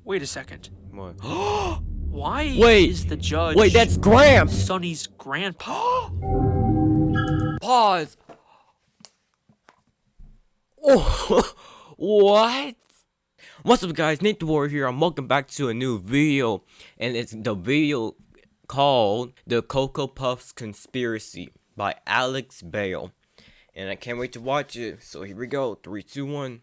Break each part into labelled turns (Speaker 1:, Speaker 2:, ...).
Speaker 1: Wait a second.
Speaker 2: What?
Speaker 1: Why is the judge...
Speaker 2: Wait, that's Gramps!
Speaker 1: Sonny's grandpa.
Speaker 2: Pause. Oh, what? What's up, guys? Nate the Warrior here. I'm welcome back to a new video, and it's the video called "The Cocoa Puffs Conspiracy" by Alex Bale, and I can't wait to watch it. So here we go. 3, 2, 1.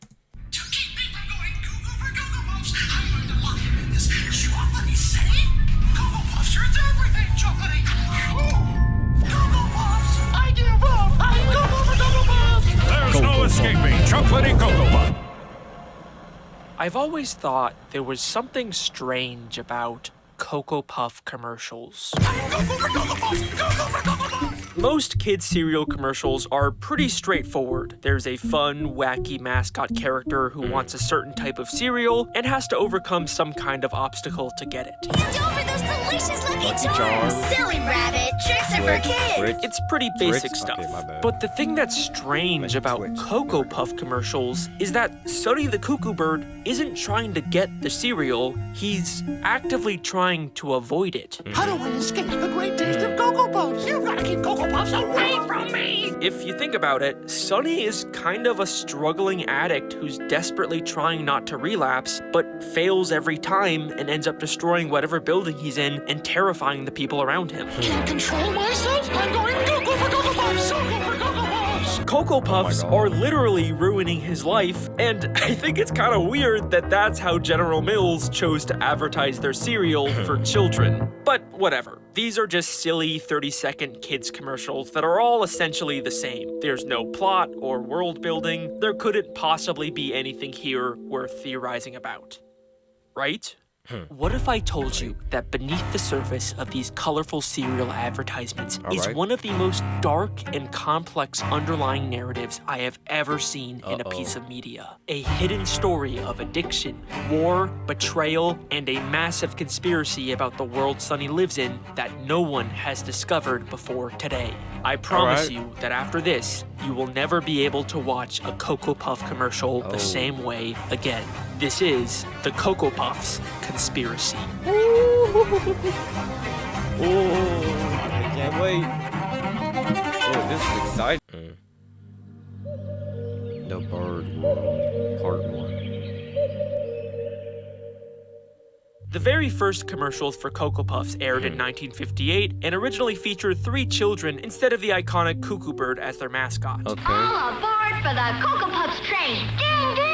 Speaker 3: To keep me from going cuckoo for Cocoa Puffs, I'm going to lock him in this chocolatey safe. Cocoa Puffs are everything chocolatey. Cocoa Puffs, I give up. I go for Cocoa Puffs.
Speaker 4: There's no escaping chocolatey Cocoa Puff.
Speaker 1: I've always thought there was something strange about Cocoa Puff commercials. Most kids' cereal commercials are pretty straightforward. There's a fun, wacky mascot character who wants a certain type of cereal and has to overcome some kind of obstacle to get it.
Speaker 5: Hand over those delicious Lucky
Speaker 2: Lucky
Speaker 5: Charms!
Speaker 2: Charms.
Speaker 5: Silly rabbit, tricks are for kids!
Speaker 1: It's pretty basic
Speaker 2: Twix?
Speaker 1: stuff.
Speaker 2: Okay, my bad.
Speaker 1: But the thing that's strange about
Speaker 2: Twix.
Speaker 1: Cocoa Puff commercials is that Sonny the Cuckoo Bird isn't trying to get the cereal, he's actively trying to avoid it.
Speaker 3: How do I escape the great taste of Cocoa Puffs? You've got to keep Cocoa Puffs away from me.
Speaker 1: If you think about it, Sonny is kind of a struggling addict who's desperately trying not to relapse, but fails every time and ends up destroying whatever building he's in and terrifying the people around him.
Speaker 3: Can't control myself. I'm going cuckoo for Cocoa Puffs. Cuckoo for Cocoa Puffs.
Speaker 1: Cocoa Puffs
Speaker 2: God.
Speaker 1: are literally ruining his life, and I think it's kind of weird that that's how General Mills chose to advertise their cereal for children. But whatever. These are just silly 30-second kids commercials that are all essentially the same. There's no plot or world building. There couldn't possibly be anything here worth theorizing about. Right? What if I told you that beneath the surface of these colorful cereal advertisements is
Speaker 2: Alright.
Speaker 1: one of the most dark and complex underlying narratives I have ever seen in a piece of media? A hidden story of addiction, war, betrayal, and a massive conspiracy about the world Sonny lives in that no one has discovered before today. I promise
Speaker 2: Alright.
Speaker 1: you that after this, you will never be able to watch a Cocoa Puff commercial the same way again. This is the Cocoa Puffs Conspiracy.
Speaker 2: Oh, I can't wait. Oh, this is exciting. The Bird World, Part 1.
Speaker 1: The very first commercials for Cocoa Puffs aired in 1958 and originally featured 3 children instead of the iconic cuckoo bird as their mascot.
Speaker 2: Okay.
Speaker 5: All aboard for the Cocoa Puffs train! Ding, ding!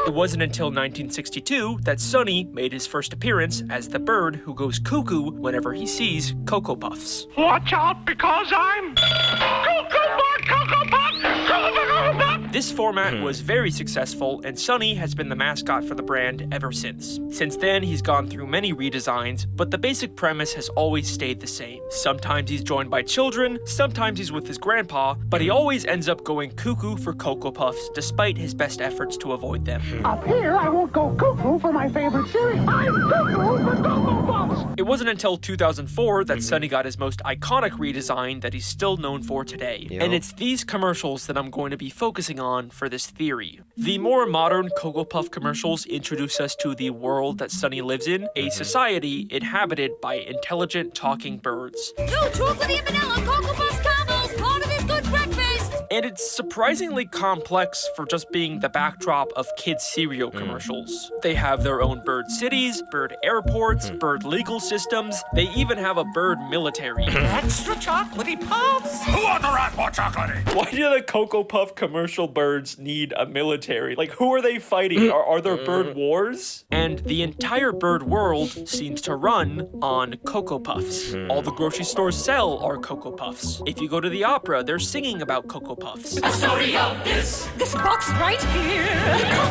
Speaker 1: It wasn't until 1962 that Sonny made his first appearance as the bird who goes cuckoo whenever he sees Cocoa Puffs.
Speaker 3: Watch out because I'm Cocoa Puff, Cocoa Puff, Cocoa Puff.
Speaker 1: This format was very successful, and Sonny has been the mascot for the brand ever since. Since then, he's gone through many redesigns, but the basic premise has always stayed the same. Sometimes he's joined by children, sometimes he's with his grandpa, but he always ends up going cuckoo for Cocoa Puffs despite his best efforts to avoid them.
Speaker 3: Up here, I won't go cuckoo for my favorite cereal. I'm cuckoo for Cocoa Puffs.
Speaker 1: It wasn't until 2004 that Sonny got his most iconic redesign that he's still known for today.
Speaker 2: Yep.
Speaker 1: And it's these commercials that I'm going to be focusing on for this theory. The more modern Cocoa Puff commercials introduce us to the world that Sonny lives in, a society inhabited by intelligent talking birds.
Speaker 5: No chocolatey and vanilla Cocoa Puffs combos, part of this good breakfast!
Speaker 1: And it's surprisingly complex for just being the backdrop of kids' cereal commercials. They have their own bird cities, bird airports, bird legal systems. They even have a bird military.
Speaker 3: Extra chocolatey puffs.
Speaker 4: Who wants to wrap more chocolatey?
Speaker 1: Why do the Cocoa Puff commercial birds need a military? Like, who are they fighting? Are there bird wars? And the entire bird world seems to run on Cocoa Puffs. All the grocery stores sell are Cocoa Puffs. If you go to the opera, they're singing about Cocoa Puffs.
Speaker 3: The story of this box right here.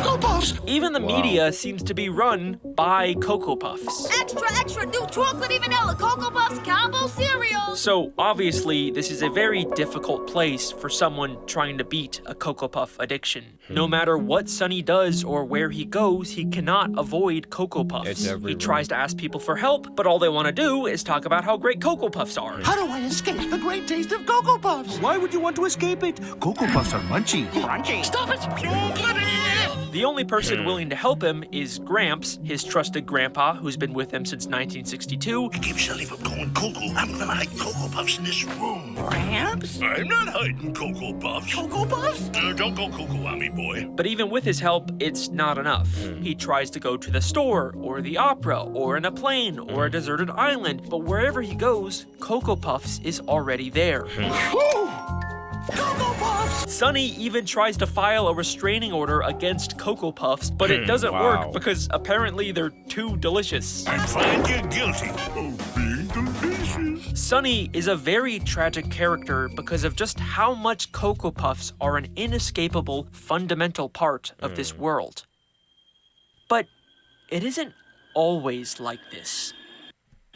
Speaker 3: Cocoa Puffs.
Speaker 1: Even the media seems to be run by Cocoa Puffs.
Speaker 5: Extra, new chocolatey vanilla Cocoa Puffs combo cereal!
Speaker 1: So, obviously, this is a very difficult place for someone trying to beat a Cocoa Puff addiction. No matter what Sonny does or where he goes, he cannot avoid Cocoa Puffs.
Speaker 2: It's
Speaker 1: He
Speaker 2: everywhere.
Speaker 1: tries to ask people for help, but all they want to do is talk about how great Cocoa Puffs are.
Speaker 3: How do I escape the great taste of Cocoa Puffs?
Speaker 6: Why would you want to escape it? Cocoa Puffs are munchy.
Speaker 3: Crunchy. Stop it. Chocolatey.
Speaker 1: The only person willing to help him is Gramps, his trusted grandpa who's been with him since 1962.
Speaker 3: Keep Shelly from going cuckoo. I'm gonna hide Cocoa Puffs in this room. Gramps? I'm not hiding Cocoa Puffs. Cocoa Puffs? Don't go cuckoo on me, boy.
Speaker 1: But even with his help, it's not enough. He tries to go to the store, or the opera, or in a plane, or a deserted island, but wherever he goes, Cocoa Puffs is already there.
Speaker 3: Cocoa Puffs!
Speaker 1: Sonny even tries to file a restraining order against Cocoa Puffs, but it doesn't work because apparently they're too delicious.
Speaker 3: I find you guilty of being delicious.
Speaker 1: Sonny is a very tragic character because of just how much Cocoa Puffs are an inescapable, fundamental part of this world. But it isn't always like this.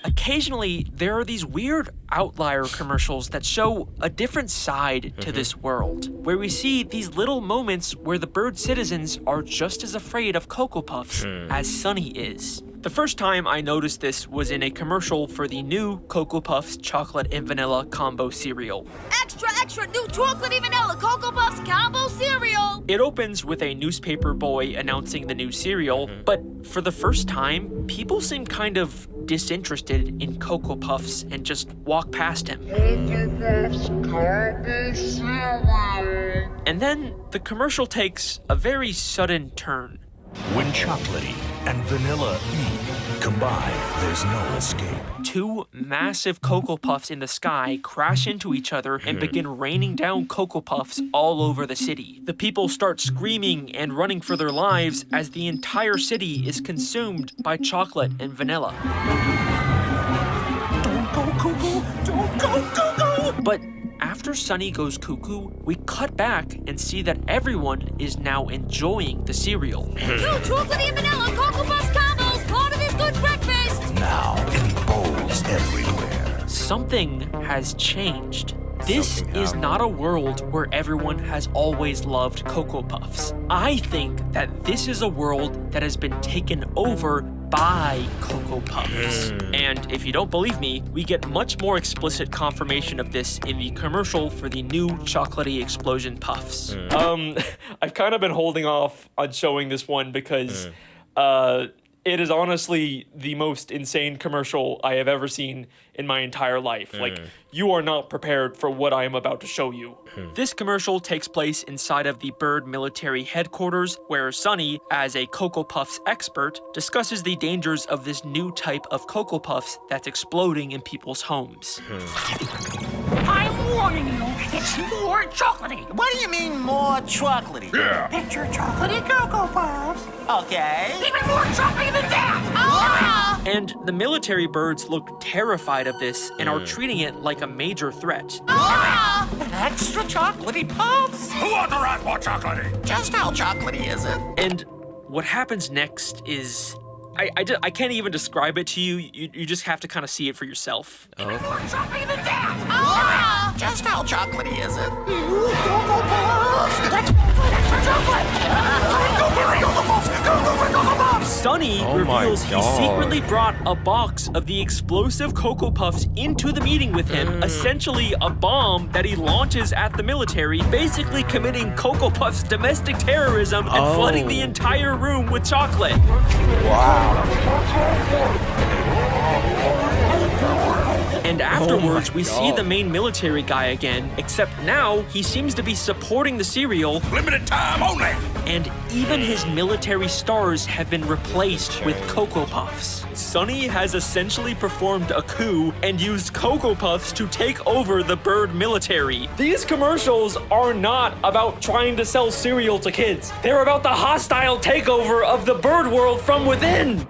Speaker 1: Occasionally, there are these weird outlier commercials that show a different side to this world, where we see these little moments where the bird citizens are just as afraid of Cocoa Puffs as Sonny is. The first time I noticed this was in a commercial for the new Cocoa Puffs chocolate and vanilla combo cereal.
Speaker 5: Extra, extra new chocolatey vanilla Cocoa Puffs combo cereal.
Speaker 1: It opens with a newspaper boy announcing the new cereal, but for the first time, people seem kind of disinterested in Cocoa Puffs and just walk past him. And then the commercial takes a very sudden turn.
Speaker 6: When chocolatey and vanilla E combine, there's no escape.
Speaker 1: Two massive Cocoa Puffs in the sky crash into each other and begin raining down Cocoa Puffs all over the city. The people start screaming and running for their lives as the entire city is consumed by chocolate and vanilla.
Speaker 3: Don't go cuckoo! Don't go cuckoo!
Speaker 1: But after Sonny goes cuckoo, we cut back and see that everyone is now enjoying the cereal.
Speaker 5: New chocolatey and vanilla Cocoa Puffs combos, part of this good breakfast.
Speaker 6: Now in bowls everywhere.
Speaker 1: Something has changed. This is not a world where everyone has always loved Cocoa Puffs. I think that this is a world that has been taken over by Cocoa Puffs. And if you don't believe me, we get much more explicit confirmation of this in the commercial for the new chocolatey explosion puffs. I've kind of been holding off on showing this one because it is honestly the most insane commercial I have ever seen in my entire life. Like, you are not prepared for what I am about to show you. This commercial takes place inside of the Bird military headquarters, where Sonny, as a Cocoa Puffs expert, discusses the dangers of this new type of Cocoa Puffs that's exploding in people's homes.
Speaker 3: I'm warning you, it's more chocolatey.
Speaker 7: What do you mean more chocolatey?
Speaker 4: Yeah.
Speaker 3: Picture chocolatey Cocoa Puffs.
Speaker 7: Okay.
Speaker 3: Even more chocolatey than that!
Speaker 1: And the military birds look terrified of this and are treating it like a major threat.
Speaker 7: An extra chocolatey puffs?
Speaker 4: Who authorized more chocolatey?
Speaker 7: Just how chocolatey is it?
Speaker 1: And what happens next is... I can't even describe it to you. You just have to kind of see it for yourself.
Speaker 3: Even more chocolatey than that!
Speaker 7: Just how chocolatey is it?
Speaker 3: Cocoa Puffs! That's extra chocolate! Go for Cocoa Puffs! Go for Cocoa Puffs!
Speaker 1: Sonny reveals he secretly brought a box of the explosive Cocoa Puffs into the meeting with him, essentially a bomb that he launches at the military, basically committing Cocoa Puffs domestic terrorism and flooding the entire room with chocolate. And afterwards, we see the main military guy again, except now he seems to be supporting the cereal,
Speaker 4: Limited time only.
Speaker 1: and even his military stars have been replaced with Cocoa Puffs. Sonny has essentially performed a coup and used Cocoa Puffs to take over the Bird military. These commercials are not about trying to sell cereal to kids. They're about the hostile takeover of the bird world from within.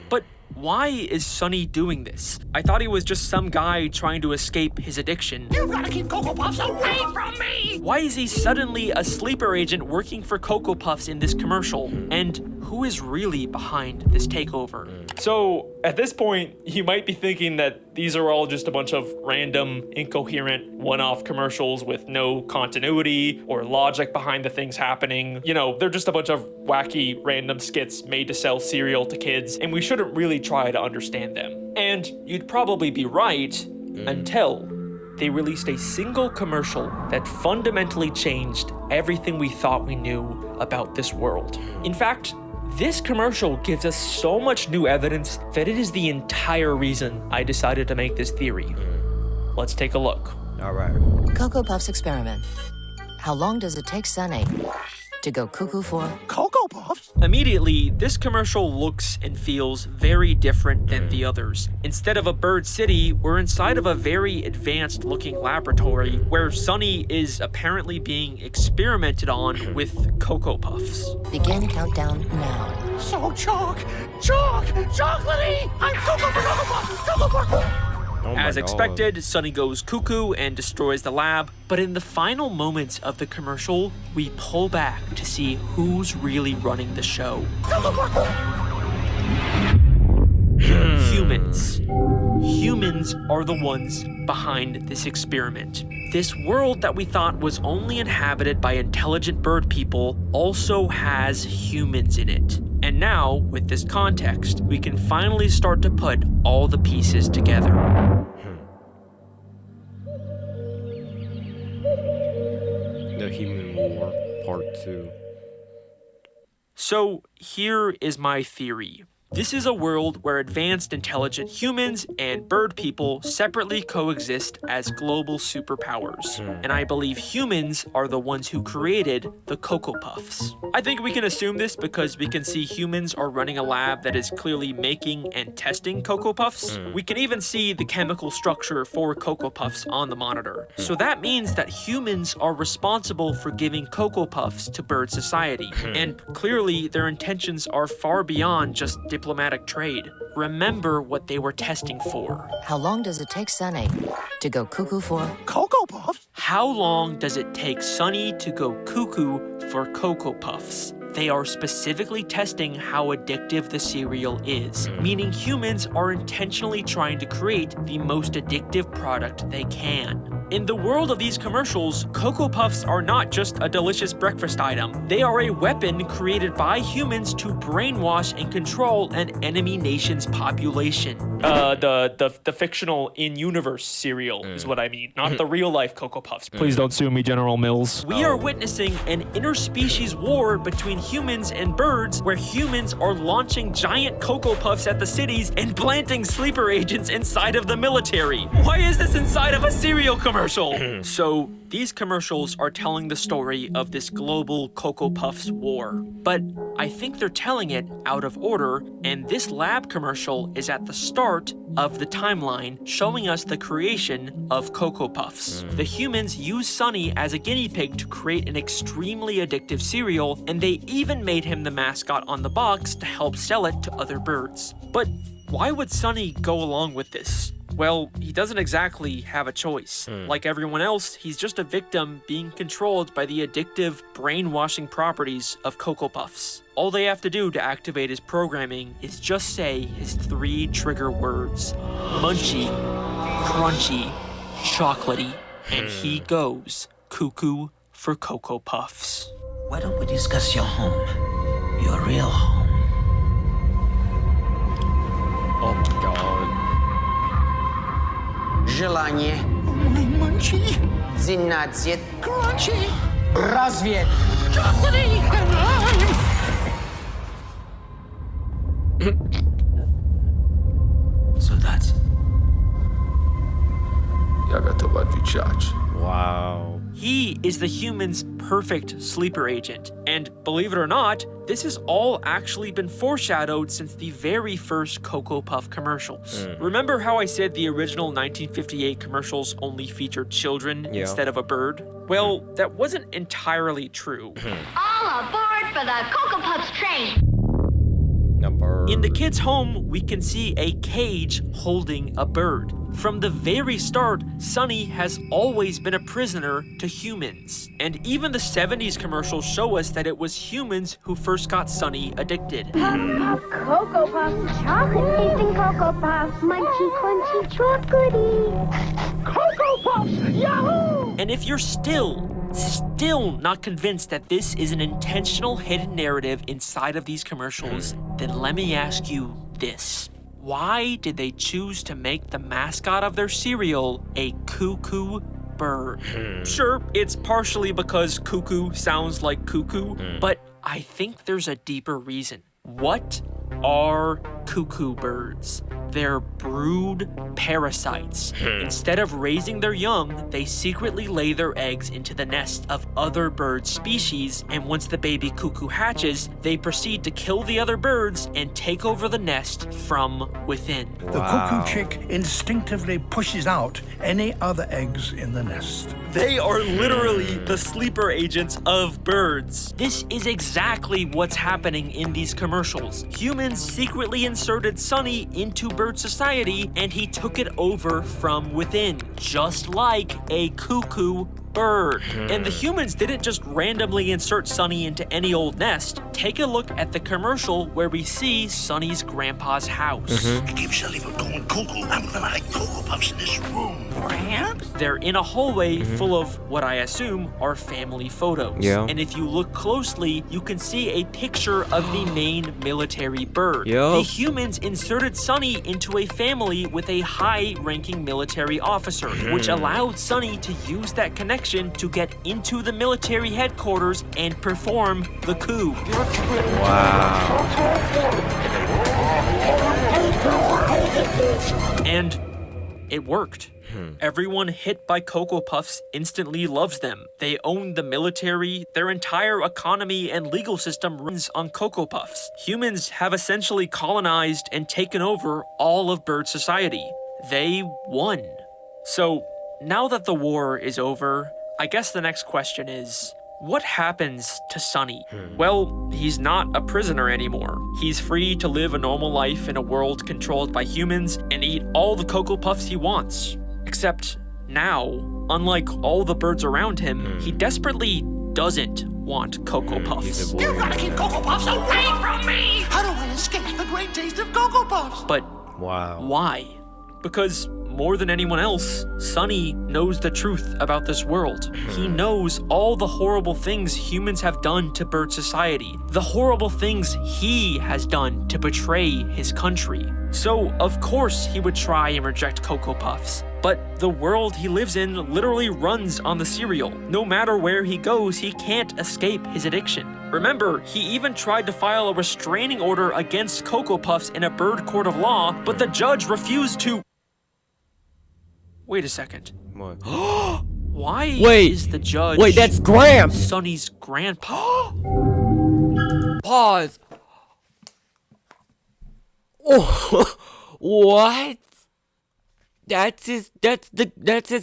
Speaker 1: But why is Sonny doing this? I thought he was just some guy trying to escape his addiction.
Speaker 3: You gotta keep Cocoa Puffs away from me!
Speaker 1: Why is he suddenly a sleeper agent working for Cocoa Puffs in this commercial? And who is really behind this takeover? So, at this point, you might be thinking that these are all just a bunch of random, incoherent, one-off commercials with no continuity or logic behind the things happening. You know, they're just a bunch of wacky, random skits made to sell cereal to kids, and we shouldn't really try to understand them. And you'd probably be right until they released a single commercial that fundamentally changed everything we thought we knew about this world. In fact, this commercial gives us so much new evidence that it is the entire reason I decided to make this theory. Let's take a look.
Speaker 2: All right.
Speaker 8: Cocoa Puffs experiment. How long does it take Sunny to go cuckoo for?
Speaker 3: Cocoa Puffs?
Speaker 1: Immediately, this commercial looks and feels very different than the others. Instead of a bird city, we're inside of a very advanced looking laboratory where Sunny is apparently being experimented on with Cocoa Puffs.
Speaker 8: Begin countdown now.
Speaker 3: So chocolatey! I'm Cocoa Puffs! Cocoa Puffs!
Speaker 2: Oh my
Speaker 1: As
Speaker 2: God.
Speaker 1: expected, Sunny goes cuckoo and destroys the lab, but in the final moments of the commercial, we pull back to see who's really running the show. Humans. Humans are the ones behind this experiment. This world that we thought was only inhabited by intelligent bird people also has humans in it. And now, with this context, we can finally start to put all the pieces together.
Speaker 2: The Human War, Part 2.
Speaker 1: So, here is my theory. This is a world where advanced intelligent humans and bird people separately coexist as global superpowers. And I believe humans are the ones who created the Cocoa Puffs. I think we can assume this because we can see humans are running a lab that is clearly making and testing Cocoa Puffs. We can even see the chemical structure for Cocoa Puffs on the monitor. So that means that humans are responsible for giving Cocoa Puffs to bird society. And clearly their intentions are far beyond just diplomatic trade. Remember what they were testing for.
Speaker 8: How long does it take Sunny to go cuckoo for?
Speaker 3: Cocoa Puffs?
Speaker 1: How long does it take Sunny to go cuckoo for Cocoa Puffs? They are specifically testing how addictive the cereal is, meaning humans are intentionally trying to create the most addictive product they can. In the world of these commercials, Cocoa Puffs are not just a delicious breakfast item. They are a weapon created by humans to brainwash and control an enemy nation's population. The fictional in-universe cereal is what I mean, not the real-life Cocoa Puffs. Please don't sue me, General Mills. We are witnessing an interspecies war between humans and birds where humans are launching giant Cocoa Puffs at the cities and planting sleeper agents inside of the military. Why is this inside of a cereal commercial? So, these commercials are telling the story of this global Cocoa Puffs war. But I think they're telling it out of order, and this lab commercial is at the start of the timeline, showing us the creation of Cocoa Puffs. The humans use Sunny as a guinea pig to create an extremely addictive cereal, and they even made him the mascot on the box to help sell it to other birds. But why would Sunny go along with this? Well, he doesn't exactly have a choice. Like everyone else, he's just a victim being controlled by the addictive, brainwashing properties of Cocoa Puffs. All they have to do to activate his programming is just say his 3 trigger words: munchy, crunchy, chocolatey, and he goes cuckoo for Cocoa Puffs.
Speaker 7: Why don't we discuss your home? Your real home.
Speaker 2: Oh my God.
Speaker 7: Желание.
Speaker 3: Munchy,
Speaker 7: Зинатьет.
Speaker 3: crunchy,
Speaker 7: Развед.
Speaker 3: chocolatey, and
Speaker 7: Солдат.
Speaker 9: Я готов отвечать.
Speaker 2: Wow.
Speaker 1: He is the human's perfect sleeper agent. And believe it or not, this has all actually been foreshadowed since the very first Cocoa Puff commercials. Remember how I said the original 1958 commercials only featured children instead of a bird? Well, that wasn't entirely true.
Speaker 5: All aboard for the Cocoa Puffs train.
Speaker 2: A bird.
Speaker 1: In the kid's home, we can see a cage holding a bird. From the very start, Sunny has always been a prisoner to humans. And even the 70s commercials show us that it was humans who first got Sunny addicted.
Speaker 5: Puff, puff, Cocoa Puffs, chocolate tasting Cocoa Puffs, munchy, crunchy, chocolatey.
Speaker 3: Cocoa Puffs! Yahoo!
Speaker 1: And if you're still not convinced that this is an intentional hidden narrative inside of these commercials, then let me ask you this. why did they choose to make the mascot of their cereal a cuckoo bird? Sure, it's partially because cuckoo sounds like cuckoo, but I think there's a deeper reason. What are cuckoo birds? They're brood parasites. Instead of raising their young, they secretly lay their eggs into the nest of other bird species, and once the baby cuckoo hatches, they proceed to kill the other birds and take over the nest from within.
Speaker 3: The cuckoo chick instinctively pushes out any other eggs in the nest.
Speaker 1: They are literally the sleeper agents of birds. This is exactly what's happening in these commercials. Humans secretly inserted Sunny into bird society, and he took it over from within, just like a cuckoo bird. And the humans didn't just randomly insert Sunny into any old nest. Take a look at the commercial where we see Sunny's grandpa's house.
Speaker 3: I keep Sully from going cuckoo. I'm gonna hide Cocoa Puffs in this room. Perhaps?
Speaker 1: They're in a hallway full of what I assume are family photos.
Speaker 2: Yeah.
Speaker 1: And if you look closely, you can see a picture of the main military bird.
Speaker 2: Yup.
Speaker 1: The humans inserted Sunny into a family with a high-ranking military officer, which allowed Sunny to use that connection to get into the military headquarters and perform the coup. And it worked. Everyone hit by Cocoa Puffs instantly loves them. They own the military, their entire economy and legal system runs on Cocoa Puffs. Humans have essentially colonized and taken over all of bird society. They won. So, now that the war is over, I guess the next question is, what happens to Sunny? Well, he's not a prisoner anymore. He's free to live a normal life in a world controlled by humans and eat all the Cocoa Puffs he wants. Except now, unlike all the birds around him, he desperately doesn't want Cocoa Puffs.
Speaker 3: You're gonna keep Cocoa Puffs away from me! How do I escape the great taste of Cocoa Puffs?
Speaker 1: But why? Because more than anyone else, Sunny knows the truth about this world. He knows all the horrible things humans have done to bird society, the horrible things he has done to betray his country. So, of course, he would try and reject Cocoa Puffs. But the world he lives in literally runs on the cereal. No matter where he goes, he can't escape his addiction. Remember, he even tried to file a restraining order against Cocoa Puffs in a bird court of law, but the judge refused to. Wait a second.
Speaker 2: What?
Speaker 1: Why is the judge?
Speaker 2: Wait, that's Gramps!
Speaker 1: Sunny's grandpa.
Speaker 2: Pause. Oh, what? That's his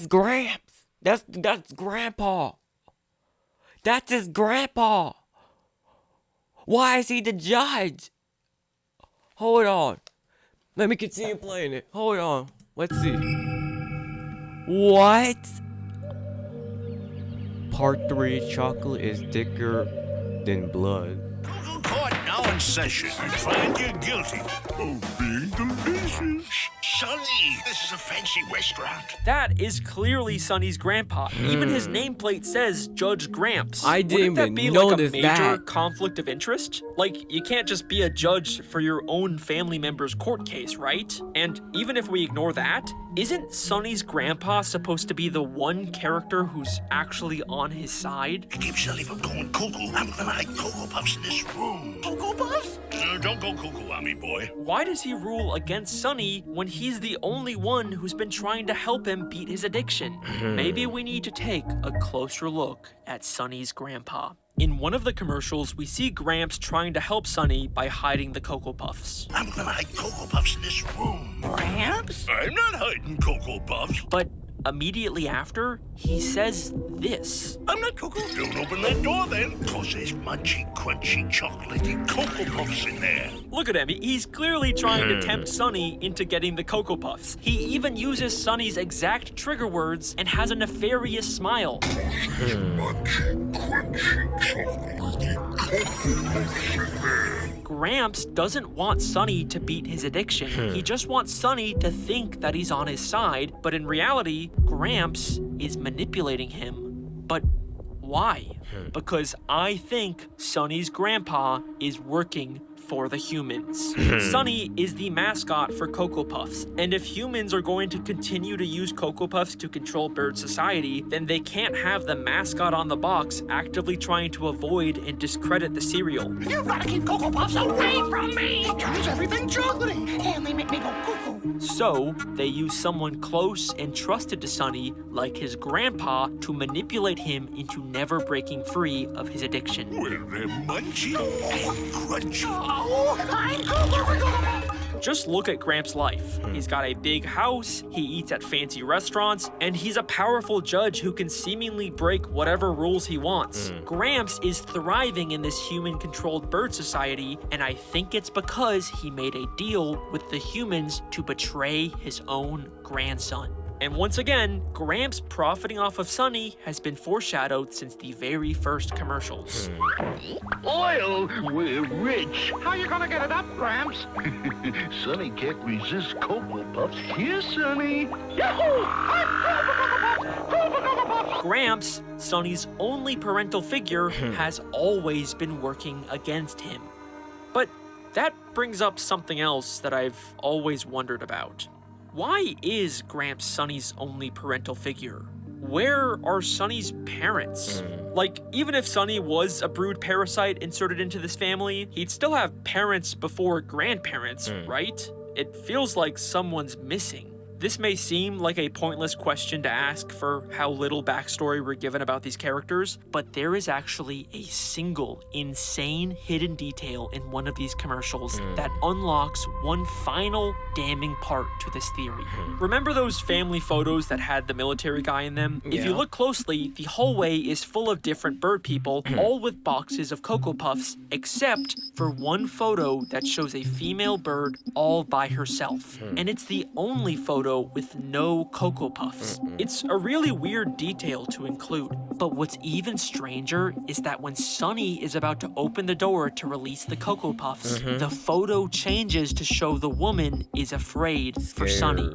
Speaker 2: Gramps. That's Grandpa. That's his grandpa. Why is he the judge? Hold on. Let me continue playing it. Hold on. Let's see. What? Part 3, chocolate is thicker than blood.
Speaker 6: Court now in session. I find you guilty of being delicious. Sonny, this is a fancy restaurant.
Speaker 1: That is clearly Sunny's grandpa. Even his nameplate says Judge Gramps.
Speaker 2: I didn't
Speaker 1: Wouldn't that
Speaker 2: even
Speaker 1: be
Speaker 2: notice
Speaker 1: like a major
Speaker 2: that.
Speaker 1: conflict of interest? Like, you can't just be a judge for your own family member's court case, right? And even if we ignore that, isn't Sunny's grandpa supposed to be the one character who's actually on his side?
Speaker 3: To keep Sully from going cuckoo, I'm gonna hide Cocoa Puffs in this room. Cocoa Puffs?
Speaker 6: Don't go cuckoo on me, boy.
Speaker 1: Why does he rule against Sunny when he's the only one who's been trying to help him beat his addiction? Maybe we need to take a closer look at Sunny's grandpa. In one of the commercials, we see Gramps trying to help Sunny by hiding the Cocoa Puffs.
Speaker 3: I'm gonna hide Cocoa Puffs in this room. Perhaps?
Speaker 6: I'm not hiding Cocoa Puffs.
Speaker 1: But immediately after, he says this.
Speaker 3: I'm not cuckoo.
Speaker 6: Don't open that door then.
Speaker 3: Cause there's munchy, crunchy, chocolatey Cocoa Puffs in there.
Speaker 1: Look at him, he's clearly trying to tempt Sunny into getting the Cocoa Puffs. He even uses Sunny's exact trigger words and has a nefarious smile.
Speaker 3: Munchy, crunchy, chocolatey Cocoa Puffs in there.
Speaker 1: Gramps doesn't want Sunny to beat his addiction. He just wants Sunny to think that he's on his side, but in reality, Gramps is manipulating him. But why? Because I think Sunny's grandpa is working for the humans. Sunny is the mascot for Cocoa Puffs, and if humans are going to continue to use Cocoa Puffs to control bird society, then they can't have the mascot on the box actively trying to avoid and discredit the cereal.
Speaker 3: You've got to keep Cocoa Puffs away from me. It turns everything chocolatey, and they make me go cuckoo.
Speaker 1: So, they use someone close and trusted to Sunny, like his grandpa, to manipulate him into never breaking free of his addiction.
Speaker 6: Well, they're munchy and crunchy.
Speaker 3: Oh, I'm Cocoa for Cocoa Puffs.
Speaker 1: Just look at Gramps' life. He's got a big house, he eats at fancy restaurants, and he's a powerful judge who can seemingly break whatever rules he wants. Gramps is thriving in this human-controlled bird society, and I think it's because he made a deal with the humans to betray his own grandson. And once again, Gramps profiting off of Sunny has been foreshadowed since the very first commercials.
Speaker 6: Oil, we're rich.
Speaker 3: How you gonna get it up, Gramps?
Speaker 6: Sonny can't resist Cocoa Puffs. Here, Sonny.
Speaker 3: Yahoo! I'm Cocoa Puffs.
Speaker 1: Gramps, Sunny's only parental figure, has always been working against him. But that brings up something else that I've always wondered about. Why is Gramps Sunny's only parental figure? Where are Sunny's parents? Like, even if Sunny was a brood parasite inserted into this family, he'd still have parents before grandparents, right? It feels like someone's missing. This may seem like a pointless question to ask for how little backstory we're given about these characters, but there is actually a single insane hidden detail in one of these commercials that unlocks one final damning part to this theory. Remember those family photos that had the military guy in them? If you look closely, the hallway is full of different bird people, all with boxes of Cocoa Puffs, except for one photo that shows a female bird all by herself. And it's the only photo with no Cocoa Puffs. It's a really weird detail to include, but what's even stranger is that when Sunny is about to open the door to release the Cocoa Puffs, the photo changes to show the woman is afraid for Sunny.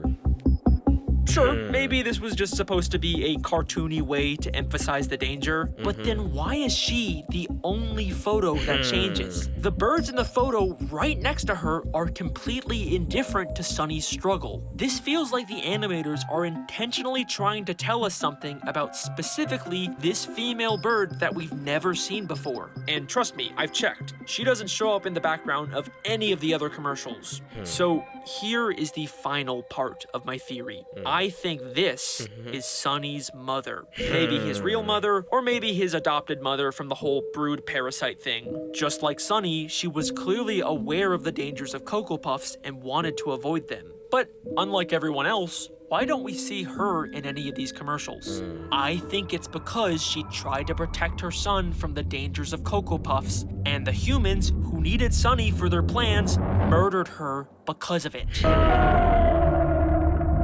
Speaker 1: Sure, maybe this was just supposed to be a cartoony way to emphasize the danger, but then why is she the only photo that changes? The birds in the photo right next to her are completely indifferent to Sunny's struggle. This feels like the animators are intentionally trying to tell us something about specifically this female bird that we've never seen before. And trust me, I've checked. She doesn't show up in the background of any of the other commercials. So here is the final part of my theory. I think this is Sunny's mother. Maybe his real mother, or maybe his adopted mother from the whole brood parasite thing. Just like Sunny, she was clearly aware of the dangers of Cocoa Puffs and wanted to avoid them. But unlike everyone else, why don't we see her in any of these commercials? I think it's because she tried to protect her son from the dangers of Cocoa Puffs, and the humans who needed Sunny for their plans murdered her because of it.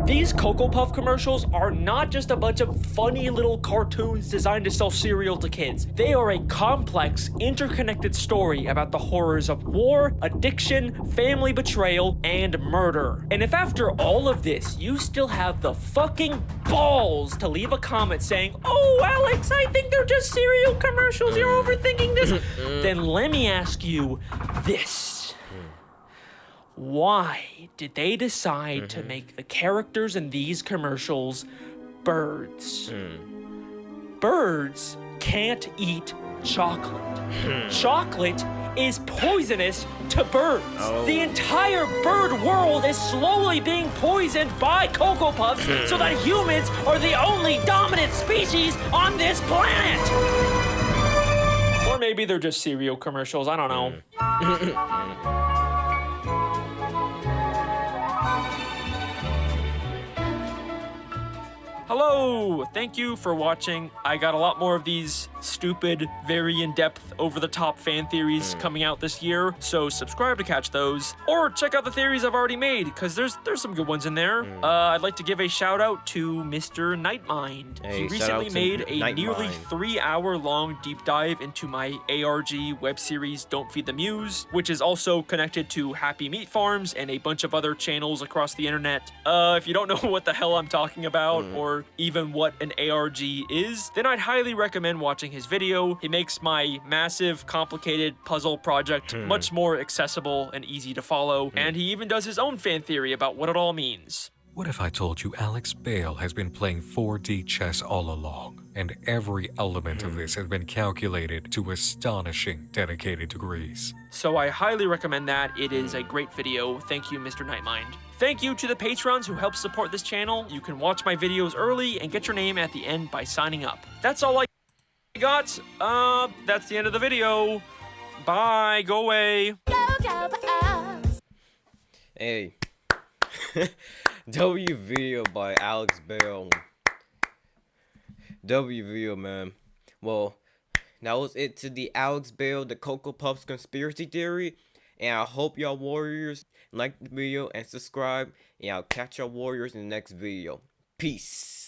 Speaker 1: These Cocoa Puff commercials are not just a bunch of funny little cartoons designed to sell cereal to kids. They are a complex, interconnected story about the horrors of war, addiction, family betrayal, and murder. And if after all of this, you still have the fucking balls to leave a comment saying, "Oh, Alex, I think they're just cereal commercials, you're overthinking this," then let me ask you this. Why did they decide to make the characters in these commercials birds? Birds can't eat chocolate. Chocolate is poisonous to birds. The entire bird world is slowly being poisoned by Cocoa Puffs so that humans are the only dominant species on this planet. Or maybe they're just cereal commercials, I don't know. Hello! Thank you for watching. I got a lot more of these stupid, very in-depth, over-the-top fan theories coming out this year, so subscribe to catch those. Or check out the theories I've already made, because there's some good ones in there. I'd like to give a shout-out to Mr. Nightmind.
Speaker 2: Hey,
Speaker 1: he recently made a
Speaker 2: Nightmind.
Speaker 1: nearly 3-hour-long deep dive into my ARG web series Don't Feed the Muse, which is also connected to Happy Meat Farms and a bunch of other channels across the internet. If you don't know what the hell I'm talking about, or even what an ARG is, then I'd highly recommend watching his video. He makes my massive, complicated puzzle project much more accessible and easy to follow, and he even does his own fan theory about what it all means.
Speaker 10: What if I told you Alex Bale has been playing 4D chess all along, and every element of this has been calculated to astonishing dedicated degrees?
Speaker 1: So I highly recommend that. It is a great video. Thank you, Mr. Nightmind. Thank you to the patrons who help support this channel. You can watch my videos early and get your name at the end by signing up. That's all I got. That's the end of the video. Bye. Go away.
Speaker 2: Hey. W video by Alex Bale. W video, man. Well, that was it to the Alex Bale, the Cocoa Puffs conspiracy theory. And I hope y'all warriors like the video and subscribe. And I'll catch y'all warriors in the next video. Peace.